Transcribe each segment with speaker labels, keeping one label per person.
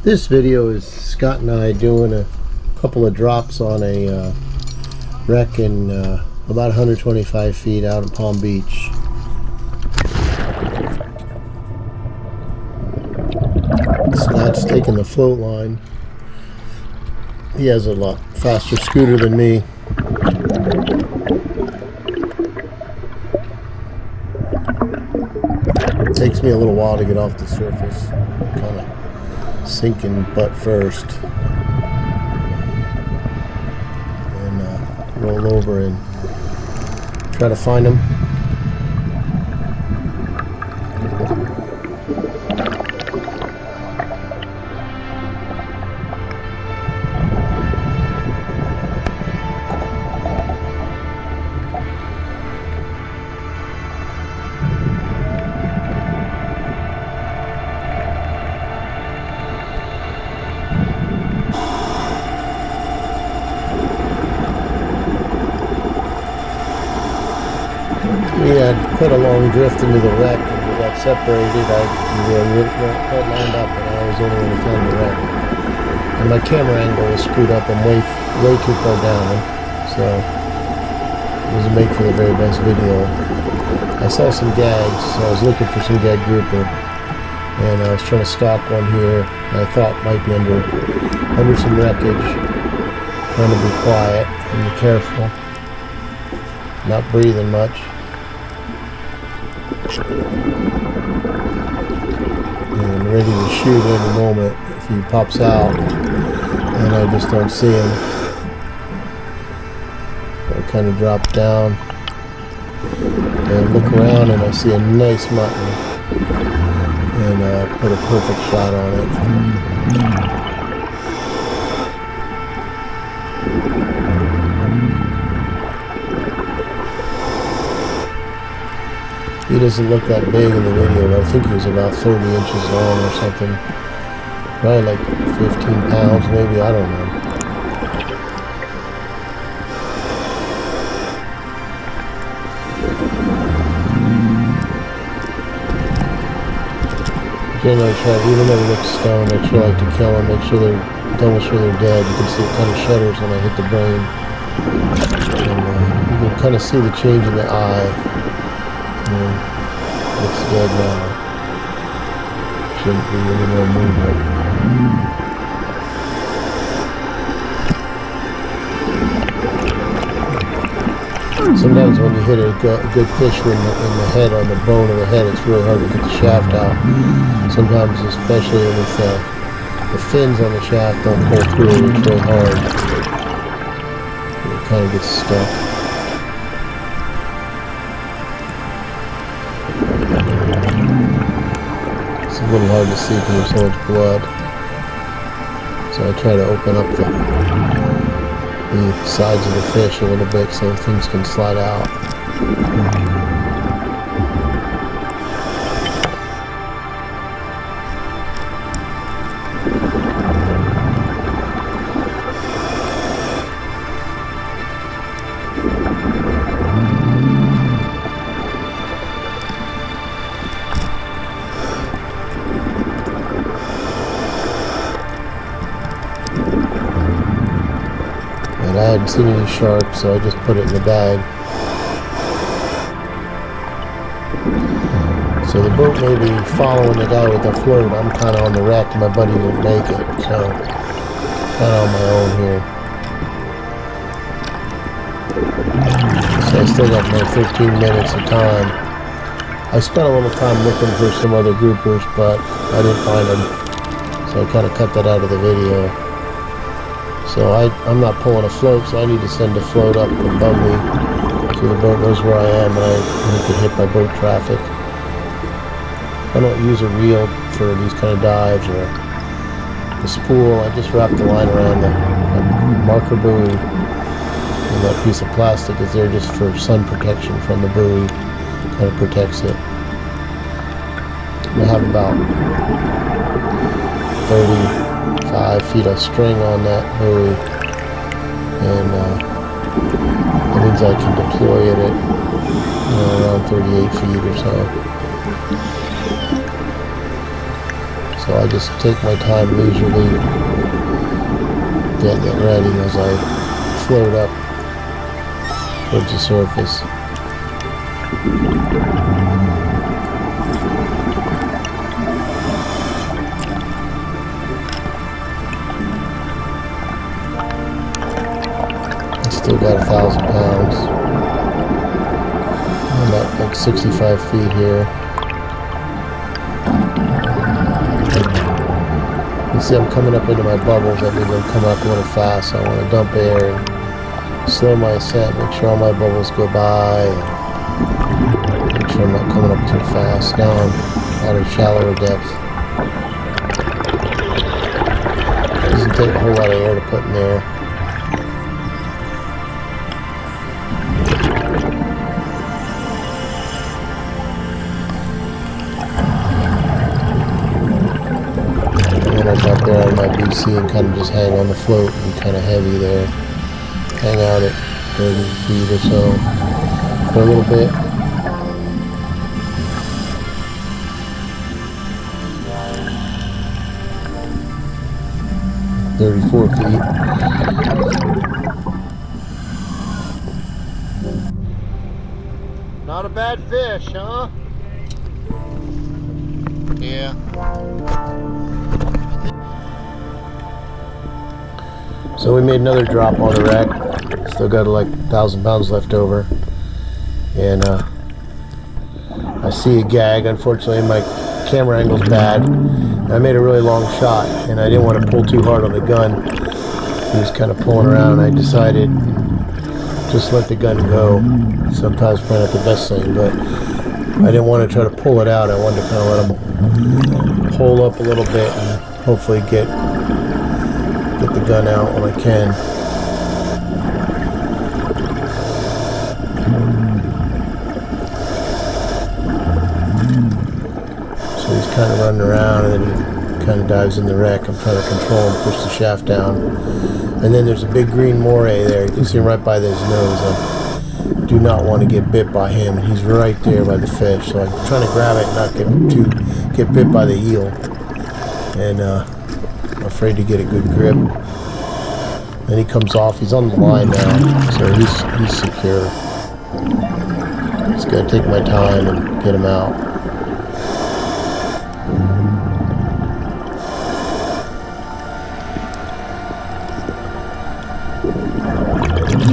Speaker 1: This video is Scott and I doing a couple of drops on a wreck in about 125 feet out in Palm Beach. Scott's taking the float line. He has a lot faster scooter than me. It takes me a little while to get off the surface. Kind of sinking butt first, and roll over and try to find them. We had quite a long drift into the wreck, and we got separated. We were quite lined up, and I was the only one who found the wreck. And my camera angle was screwed up. I'm way too far down, so it doesn't make for the very best video. I saw some gags, so I was looking for some gag grouper, and I was trying to stalk one here. I thought might be under some wreckage. Trying to be quiet and be careful, not breathing much. And ready to shoot any moment if he pops out, and I just don't see him. I kind of drop down and look around, and I see a nice mutton, and put a perfect shot on it. He doesn't look that big in the video, but I think he was about 30 inches long or something. Probably like 15 pounds, maybe, I don't know. Generally try, even though he looks stoned, I try to kill him, make sure they're double sure they're dead. You can see it kind of shudders when I hit the brain. And you can kind of see the change in the eye. It's dead now. Shouldn't be any more movement. Sometimes when you hit a good fish in the head, on the bone of the head, it's really hard to get the shaft out. Sometimes, especially with the fins on the shaft don't pull through, it's really hard. It kind of gets stuck. It's a little hard to see because there's so much blood. So I try to open up the sides of the fish a little bit so things can slide out. I hadn't seen any sharks, so I just put it in the bag. So the boat may be following the guy with the float. I'm kind of on the wreck. My buddy didn't make it, so kind of on my own here. So I still got my 15 minutes of time. I spent a little time looking for some other groupers, but I didn't find them, so I kind of cut that out of the video. So I'm not pulling a float, so I need to send a float up above me so the boat knows where I am and I can hit my boat traffic. I don't use a reel for these kind of dives or a spool. I just wrap the line around the marker buoy, and that piece of plastic is there just for sun protection from the buoy. Kind of protects it. I have about 35 feet of string on that buoy, and that means I can deploy it at around 38 feet or so. So I just take my time leisurely getting it ready as I float up towards the surface. I still got 1,000 pounds. I'm at like 65 feet here. You see I'm coming up into my bubbles. That means I'm coming up a little fast. So I want to dump air and slow my ascent, make sure all my bubbles go by, and make sure I'm not coming up too fast. Now I'm at a shallower depth. Doesn't take a whole lot of air to put in there. Up there on my BC and kind of just hang on the float and kind of heavy there. Hang out at 30 feet or so for a little bit. "34 feet. Not a bad fish, huh? Yeah. So we made another drop on the wreck. Still got like 1,000 pounds left over. And I see a gag. Unfortunately, my camera angle's bad. I made a really long shot, and I didn't want to pull too hard on the gun. He was kind of pulling around. I decided just let the gun go. Sometimes probably not the best thing, but I didn't want to try to pull it out. I wanted to kind of let him hold up a little bit and hopefully get the gun out when I can. So he's kind of running around, and then he kind of dives in the wreck. I'm trying to control him, push the shaft down. And then there's a big green moray there. You can see him right by his nose. I do not want to get bit by him, and he's right there by the fish. So I'm trying to grab it and not get bit by the eel. And I'm afraid to get a good grip. Then he comes off. He's on the line now, so he's secure. Just gotta take my time and get him out.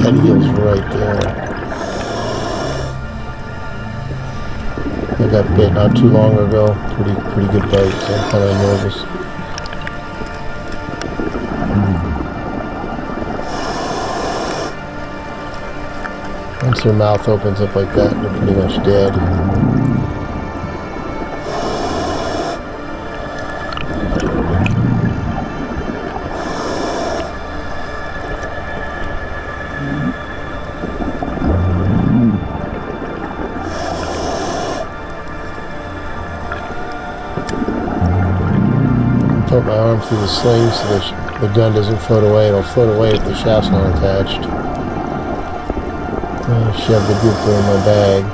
Speaker 1: That eel's right there. I got bit not too long ago. Pretty good bite, so I'm kind of nervous. Once their mouth opens up like that, they're pretty much dead. Put my arm through the sling so the gun doesn't float away. It'll float away if the shaft's not attached. I shoved the grouper in my bag.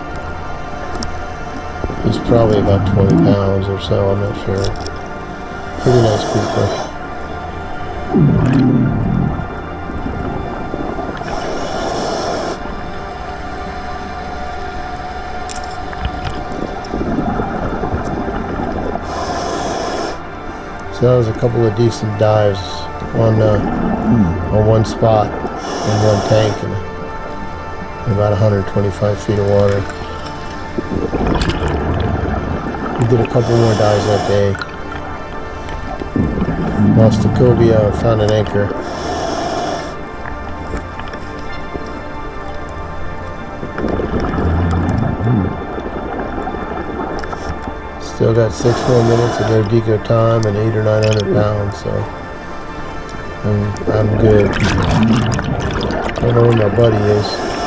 Speaker 1: He's probably about 20 pounds or so, I'm not sure. Pretty nice grouper. So that was a couple of decent dives on one spot in one tank and about 125 feet of water. We did a couple more dives that day. Lost the cobia, found an anchor. Still got 6 more minutes of their deco time and 800 or 900 pounds, so I'm good. I don't know where my buddy is.